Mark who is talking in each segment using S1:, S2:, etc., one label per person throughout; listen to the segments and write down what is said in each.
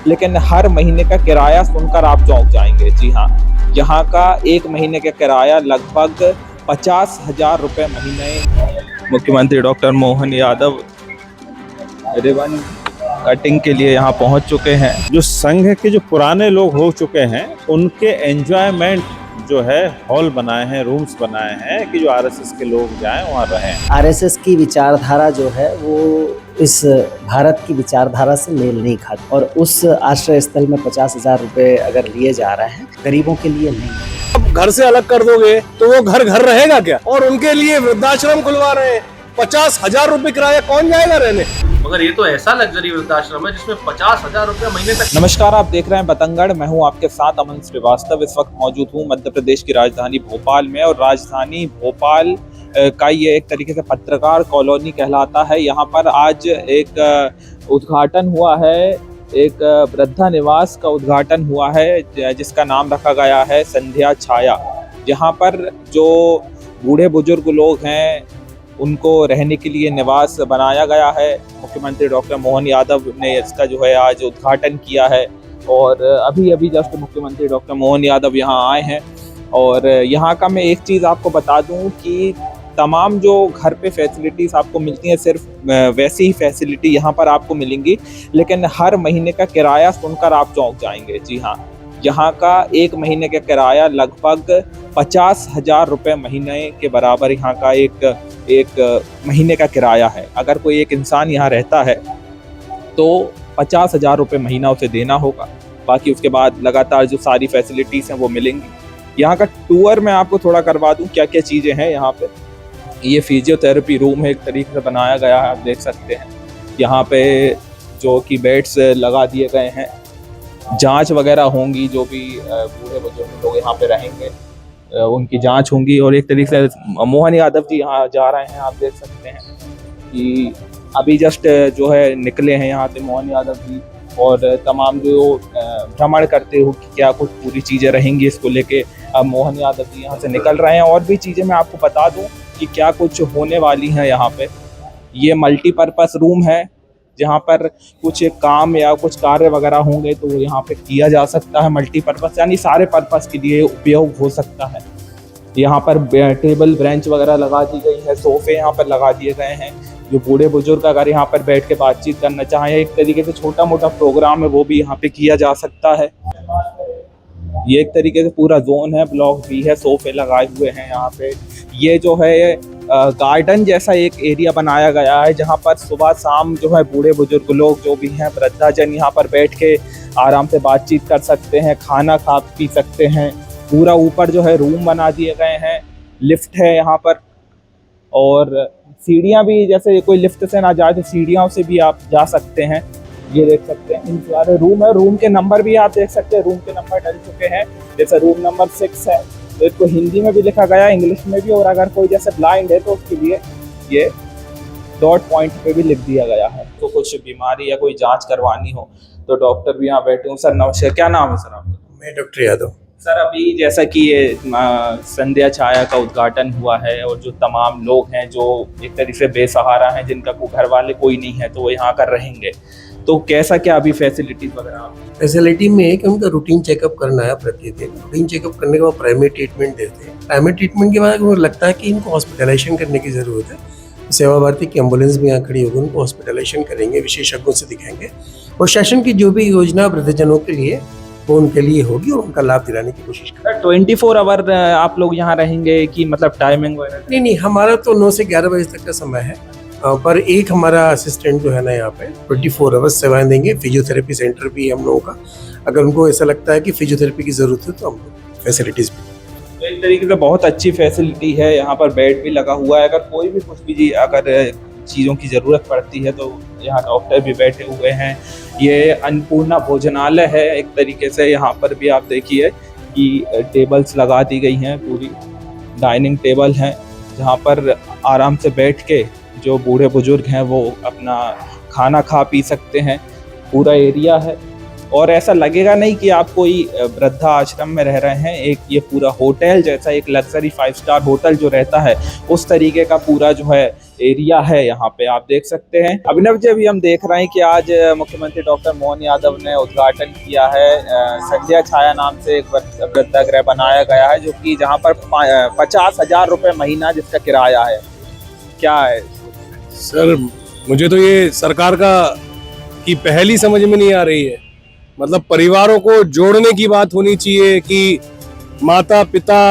S1: लेकिन हर महीने का किराया सुनकर आप चौंक जाएंगे। जी हाँ, यहाँ का एक महीने का किराया लगभग 50,000 रुपये महीने। मुख्यमंत्री doctor Mohan Yadav ribbon cutting के लिए यहाँ पहुँच चुके हैं।
S2: जो संघ के जो पुराने लोग हो चुके हैं उनके एंजॉयमेंट जो है हॉल बनाए हैं, रूम्स बनाए हैं कि जो आरएसएस के लोग जाएं वहाँ रहें।
S3: आरएसएस की विचारधारा जो है वो इस भारत की विचारधारा से मेल नहीं खाती और उस आश्रय स्थल में 50,000 रुपए अगर लिए जा रहे हैं गरीबों के लिए नहीं।
S4: अब घर से अलग कर दोगे तो वो घर घर रहेगा क्या? और उनके लिए वृद्धाश्रम खुलवा रहे हैं, 50,000 रुपए किराया कौन जाएगा रहने?
S5: मगर ये तो ऐसा लग्जरी वृद्धाश्रम है जिसमें 50,000 रुपए महीने तक।
S1: नमस्कार, आप देख रहे हैं बतंगड़। मैं हूं आपके साथ अमन श्रीवास्तव। इस वक्त मौजूद हूं मध्य प्रदेश की राजधानी भोपाल में, और राजधानी भोपाल का ये एक तरीके से पत्रकार कॉलोनी कहलाता है। यहाँ पर आज एक उद्घाटन हुआ है, एक वृद्धा निवास का उद्घाटन हुआ है जिसका नाम रखा गया है संध्या छाया। जहाँ पर जो बूढ़े बुजुर्ग लोग हैं उनको रहने के लिए निवास बनाया गया है। मुख्यमंत्री डॉक्टर मोहन यादव ने इसका जो है आज उद्घाटन किया है, और अभी अभी जस्ट मुख्यमंत्री डॉक्टर मोहन यादव यहाँ आए हैं। और यहाँ का मैं एक चीज़ आपको बता दूं कि तमाम जो घर पे फैसिलिटीज़ आपको मिलती हैं, सिर्फ वैसी ही फैसिलिटी यहाँ पर आपको मिलेंगी, लेकिन हर महीने का किराया सुनकर आप चौंक जाएंगे। जी हाँ, यहाँ का एक महीने का किराया लगभग 50,000 रुपये महीने के बराबर यहाँ का एक महीने का किराया है। अगर कोई एक इंसान यहाँ रहता है तो 50,000 रुपये महीना उसे देना होगा। बाकी उसके बाद लगातार जो सारी फैसिलिटीज़ हैं वो मिलेंगी। यहाँ का टूर मैं आपको थोड़ा करवा दूँ क्या क्या चीज़ें हैं यहाँ पे। ये फिजियोथेरेपी रूम है, एक तरीके से बनाया गया है, आप देख सकते हैं। यहाँ पे जो कि बेड्स लगा दिए गए हैं, जांच वगैरह होंगी, जो भी बूढ़े बुजुर्ग लोग यहाँ पे रहेंगे उनकी जांच होंगी। और एक तरीके से मोहन यादव जी यहाँ जा रहे हैं, आप देख सकते हैं कि अभी जस्ट जो है निकले हैं यहाँ से मोहन यादव जी, और तमाम जो भ्रमण करते हो कि क्या कुछ पूरी चीज़ें रहेंगी इसको लेके अब मोहन यादव जी यहाँ से निकल रहे हैं। और भी चीज़ें मैं आपको बता दूँ कि क्या कुछ होने वाली हैं यहाँ पे। ये मल्टीपर्पज़ रूम है जहाँ पर कुछ काम या कुछ कार्य वगैरह होंगे तो यहाँ पे किया जा सकता है। मल्टीपर्पज़ यानी सारे पर्पज़ के लिए उपयोग हो सकता है। यहाँ पर टेबल बेंच वगैरह लगा दी गई है, सोफे यहाँ पर लगा दिए गए हैं। जो बूढ़े बुजुर्ग अगर यहाँ पर बैठ के बातचीत करना चाहें, एक तरीके से छोटा मोटा प्रोग्राम है, वो भी यहाँ पे किया जा सकता है। ये एक तरीके से पूरा जोन है, ब्लॉक भी है, सोफे लगाए हुए हैं यहाँ पे। ये जो है गार्डन जैसा एक एरिया बनाया गया है जहाँ पर सुबह शाम जो है बूढ़े बुजुर्ग लोग जो भी हैं, वृद्धाजन यहाँ पर बैठ के आराम से बातचीत कर सकते हैं, खाना खा पी सकते हैं। पूरा ऊपर जो है रूम बना दिए गए हैं, लिफ्ट है यहाँ पर, और सीढ़ियाँ भी, जैसे कोई लिफ्ट से ना जाए तो सीढ़ियों से भी आप जा सकते हैं। ये देख सकते हैं इन सारे रूम है, रूम के नंबर भी आप देख सकते हैं, रूम के नंबर डल चुके हैं। जैसे रूम नंबर 6 है तो इसको हिंदी में भी लिखा गया, इंग्लिश में भी, और अगर कोई जैसे ब्लाइंड है तो उसके लिए ये डॉट पॉइंट पे भी लिख दिया गया है। तो कुछ बीमारी या कोई जांच करवानी हो तो डॉक्टर भी यहाँ बैठे हूँ। सर नमस्कार, क्या नाम है सर आपका?
S4: मैं डॉक्टर यादव।
S1: सर अभी जैसा कि ये संध्या छाया का उद्घाटन हुआ है, और जो तमाम लोग हैं जो एक तरीके से बेसहारा हैं, जिनका घर वाले कोई नहीं है, तो वो यहाँ कर रहेंगे, तो कैसा क्या अभी फैसिलिटीज वगैरह? फैसिलिटी
S4: में है कि उनका रूटीन चेकअप करना है प्रतिदिन। रूटीन चेकअप करने के बाद प्राइमरी ट्रीटमेंट देते हैं। प्राइमरी ट्रीटमेंट के बाद उनको लगता है कि इनको हॉस्पिटलाइजेशन करने की ज़रूरत है, सेवा भारती की एम्बुलेंस भी यहाँ खड़ी होगी, उनको हॉस्पिटलाइजेशन करेंगे, विशेषज्ञों से दिखाएंगे, और शासन की जो भी योजना वृद्धजनों के लिए वो उनके लिए होगी और उनका लाभ दिलाने की कोशिश करेंगे।
S1: 24 आवर आप लोग यहाँ रहेंगे कि मतलब टाइमिंग वगैरह?
S4: नहीं, हमारा तो 9 से 11 बजे तक का समय है, पर एक हमारा असिस्टेंट जो है ना यहाँ पे 24 आवर्स सेवाएं देंगे। फिजियोथेरेपी सेंटर भी हम लोगों का, अगर उनको ऐसा लगता है कि फिजियोथेरेपी की ज़रूरत है तो हम फैसिलिटीज़ भी।
S1: तो एक तरीके से बहुत अच्छी फैसिलिटी है, यहाँ पर बेड भी लगा हुआ है। अगर कोई भी कुछ भी अगर चीज़ों की ज़रूरत पड़ती है तो यहाँ डॉक्टर भी बैठे हुए हैं। ये अन्नपूर्णा भोजनालय है एक तरीके से। यहाँ पर भी आप देखिए कि टेबल्स लगा दी गई हैं, पूरी डाइनिंग टेबल हैं जहाँ पर आराम से बैठ के जो बूढ़े बुजुर्ग हैं वो अपना खाना खा पी सकते हैं। पूरा एरिया है, और ऐसा लगेगा नहीं कि आप कोई वृद्धा आश्रम में रह रहे हैं। एक ये पूरा होटल जैसा, एक लग्जरी 5 स्टार होटल जो रहता है उस तरीके का पूरा जो है एरिया है यहाँ पे आप देख सकते हैं। अभिनव जी, अभी हम देख रहे हैं कि आज मुख्यमंत्री डॉक्टर मोहन यादव ने उद्घाटन किया है संध्या छाया नाम से एक वृद्धागृह बनाया गया है, जो कि जहाँ पर 50,000 रुपये महीना जिसका किराया है। क्या है
S6: सर, मुझे तो ये सरकार की पहल ही समझ में नहीं आ रही है। मतलब परिवारों को जोड़ने की बात होनी चाहिए कि माता पिता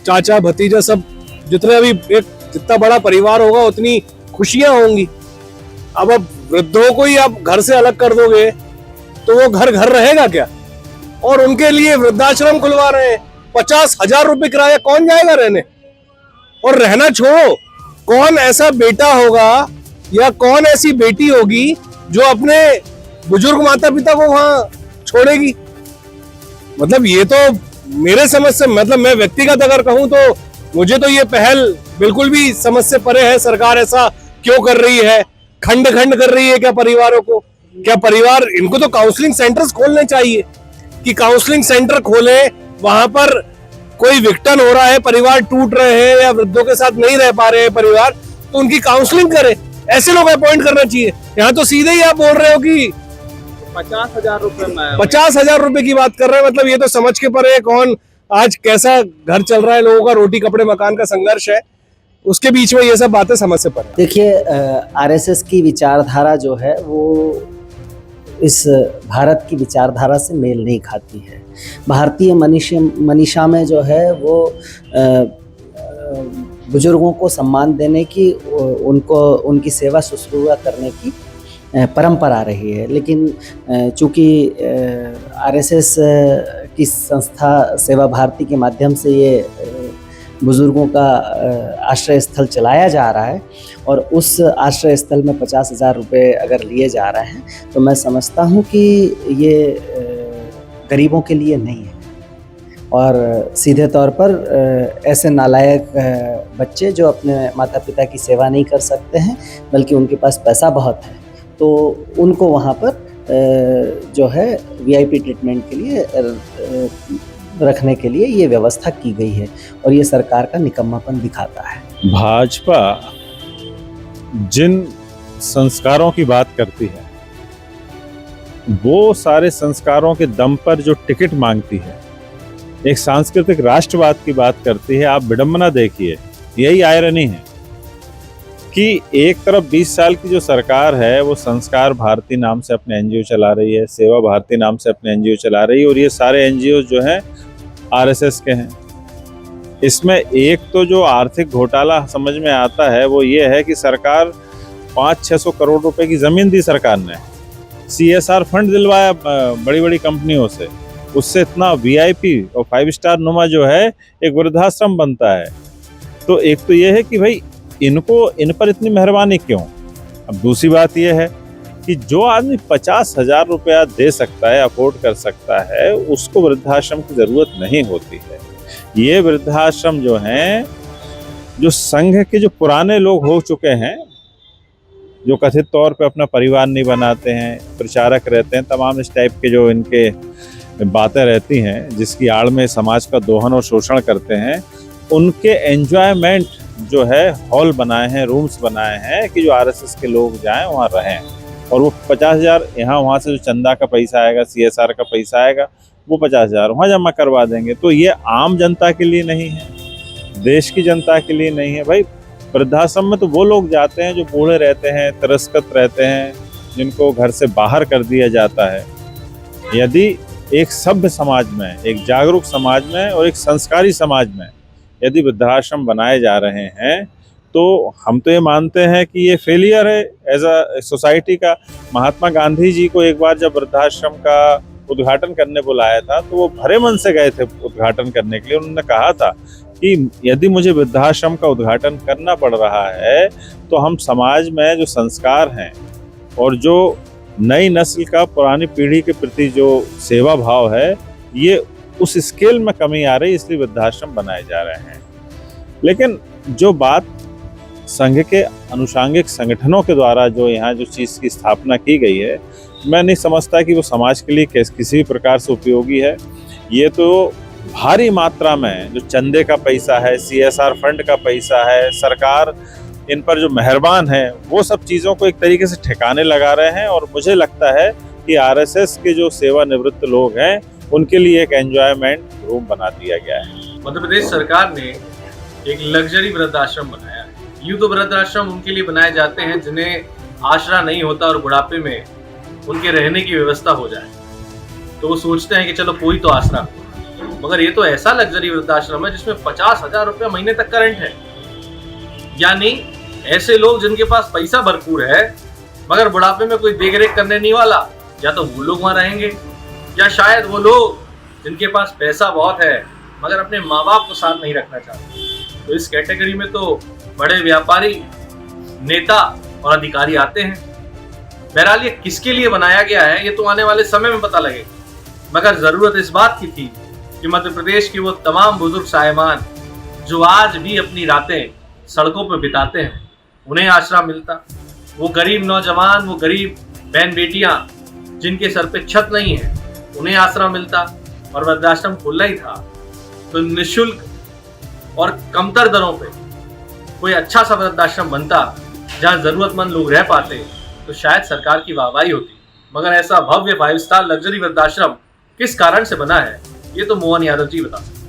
S6: चाचा भतीजा सब जितने भी एक जितना बड़ा परिवार होगा उतनी खुशियां होंगी। अब वृद्धों को ही आप घर से अलग कर दोगे तो वो घर रहेगा क्या? और उनके लिए वृद्धाश्रम खुलवा रहे हैं। 50,000 रुपए किराया, कौन जाएगा रहने? और रहना छोड़ो, कौन ऐसा बेटा होगा या कौन ऐसी बेटी होगी जो अपने बुजुर्ग माता पिता को वहां छोड़ेगी? मतलब ये तो मेरे समझ से, मतलब मैं व्यक्तिगत अगर कहूं तो मुझे तो ये पहल बिल्कुल भी समझ से परे है। सरकार ऐसा क्यों कर रही है? खंड कर रही है क्या परिवारों को? क्या परिवार, इनको तो काउंसलिंग सेंटर्स खोलने चाहिए कि काउंसलिंग सेंटर खोले, वहां पर कोई विघटन हो रहा है, परिवार टूट रहे हैं या वृद्धों के साथ नहीं रह पा रहे हैं परिवार, तो उनकी काउंसलिंग करे। ऐसे लोग अपॉइंट करना चाहिए। यहाँ तो सीधे ही आप बोल रहे हो कि
S1: 50,000 रुपये में
S6: 50,000 रुपए की बात कर रहे हैं। मतलब ये तो समझ के परे है। कौन आज कैसा घर चल रहा है, लोगों का रोटी कपड़े मकान का संघर्ष है, उसके बीच में ये सब बातें समझ से परे।
S3: देखिए, आरएसएस की विचारधारा जो है वो इस भारत की विचारधारा से मेल नहीं खाती है। भारतीय मनीषा में जो है वो बुजुर्गों को सम्मान देने की, उनको उनकी सेवा शुश्रूषा करने की परंपरा रही है। लेकिन चूंकि आरएसएस की संस्था सेवा भारती के माध्यम से ये बुजुर्गों का आश्रय स्थल चलाया जा रहा है और उस आश्रय स्थल में 50,000 रुपये अगर लिए जा रहे हैं, तो मैं समझता हूँ कि ये गरीबों के लिए नहीं है। और सीधे तौर पर ऐसे नालायक बच्चे जो अपने माता पिता की सेवा नहीं कर सकते हैं, बल्कि उनके पास पैसा बहुत है, तो उनको वहाँ पर जो है वीआईपी ट्रीटमेंट के लिए रखने के लिए ये व्यवस्था की गई है और ये सरकार का निकम्मापन दिखाता है।
S2: भाजपा जिन संस्कारों की बात करती है, वो सारे संस्कारों के दम पर जो टिकट मांगती है, एक सांस्कृतिक राष्ट्रवाद की बात करती है। आप विडंबना देखिए, यही आयरनी है कि एक तरफ 20 साल की जो सरकार है वो संस्कार भारती नाम से अपने एनजीओ चला रही है, सेवा भारती नाम से अपने एनजीओ चला रही है, और ये सारे एनजीओ जो हैं आरएसएस के हैं। इसमें एक तो जो आर्थिक घोटाला समझ में आता है वो ये है कि सरकार 500-600 करोड़ रुपए की जमीन दी सरकार ने, CSR फंड दिलवाया बड़ी बड़ी कंपनियों से, उससे इतना VIP और 5 स्टार नुमा जो है एक वृद्धाश्रम बनता है। तो एक तो ये है कि भाई इन पर इतनी मेहरबानी क्यों? अब दूसरी बात यह है कि जो आदमी 50,000 रुपया दे सकता है, अफोर्ड कर सकता है, उसको वृद्धाश्रम की जरूरत नहीं होती है। ये वृद्धाश्रम जो हैं, जो संघ के जो पुराने लोग हो चुके हैं, जो कथित तौर पे अपना परिवार नहीं बनाते हैं, प्रचारक रहते हैं, तमाम इस टाइप के जो इनके बातें रहती हैं, जिसकी आड़ में समाज का दोहन और शोषण करते हैं, उनके एंजॉयमेंट जो है हॉल बनाए हैं, रूम्स बनाए हैं कि जो आरएसएस के लोग जाएं वहाँ रहें। और वो 50,000 यहाँ वहाँ से जो चंदा का पैसा आएगा, CSR का पैसा आएगा, वो 50,000 वहाँ जमा करवा देंगे। तो ये आम जनता के लिए नहीं है, देश की जनता के लिए नहीं है। भाई वृद्धाश्रम में तो वो लोग जाते हैं जो बूढ़े रहते हैं, तिरस्कृत रहते हैं, जिनको घर से बाहर कर दिया जाता है। यदि एक सभ्य समाज में, एक जागरूक समाज में और एक संस्कारी समाज में यदि वृद्धाश्रम बनाए जा रहे हैं, तो हम तो ये मानते हैं कि ये फेलियर है एज अ सोसाइटी का। महात्मा गांधी जी को एक बार जब वृद्धाश्रम का उद्घाटन करने बुलाया था, तो वो भरे मन से गए थे उद्घाटन करने के लिए। उन्होंने कहा था कि यदि मुझे वृद्धाश्रम का उद्घाटन करना पड़ रहा है, तो हम समाज में जो संस्कार हैं और जो नई नस्ल का पुरानी पीढ़ी के प्रति जो सेवा भाव है, ये उस स्केल में कमी आ रही, इसलिए वृद्धाश्रम बनाए जा रहे हैं। लेकिन जो बात संघ के अनुषांगिक संगठनों के द्वारा जो यहाँ जो चीज़ की स्थापना की गई है, मैं नहीं समझता कि वो समाज के लिए किसी भी प्रकार से उपयोगी है। ये तो भारी मात्रा में जो चंदे का पैसा है, CSR फंड का पैसा है, सरकार इन पर जो मेहरबान हैं वो सब चीज़ों को एक तरीके से ठिकाने लगा रहे हैं। और मुझे लगता है कि आरएसएस के जो सेवानिवृत्त लोग हैं उनके लिए एक एंजॉयमेंट रूम बना दिया गया है।
S5: मध्य प्रदेश सरकार ने एक लग्जरी वृद्धाश्रम बनाया है। यूं तो वृद्धाश्रम उनके लिए बनाए जाते हैं जिन्हें आसरा नहीं होता और बुढ़ापे में उनके रहने की व्यवस्था हो जाए, तो वो सोचते हैं कि चलो कोई तो आसरा हो। मगर ये तो ऐसा लग्जरी वृद्धाश्रम है जिसमें 50,000 रुपया महीने तक का रेंट है। यानी ऐसे लोग जिनके पास पैसा भरपूर है मगर बुढ़ापे में कोई देखरेख करने नहीं वाला, या तो वो लोग वहां रहेंगे, या शायद वो लोग जिनके पास पैसा बहुत है मगर अपने माँ बाप को साथ नहीं रखना चाहते। तो इस कैटेगरी में तो बड़े व्यापारी, नेता और अधिकारी आते हैं। बहरहाल ये किसके लिए बनाया गया है ये तो आने वाले समय में पता लगेगा, मगर जरूरत इस बात की थी कि मध्य प्रदेश के वो तमाम बुजुर्ग साहिबान जो आज भी अपनी रातें सड़कों पर बिताते हैं उन्हें आसरा मिलता। वो गरीब नौजवान, वो गरीब बहन बेटियां जिनके सर पे छत नहीं है उन्हें आसरा मिलता। और वृद्धाश्रम खुला ही था तो निःशुल्क और कमतर दरों पे कोई अच्छा सा वृद्धाश्रम बनता जहां जरूरतमंद लोग रह पाते तो शायद सरकार की वाहवाही होती। मगर ऐसा भव्य 5 स्टार लग्जरी वृद्धाश्रम किस कारण से बना है ये तो मोहन यादव जी बता सकते हैं।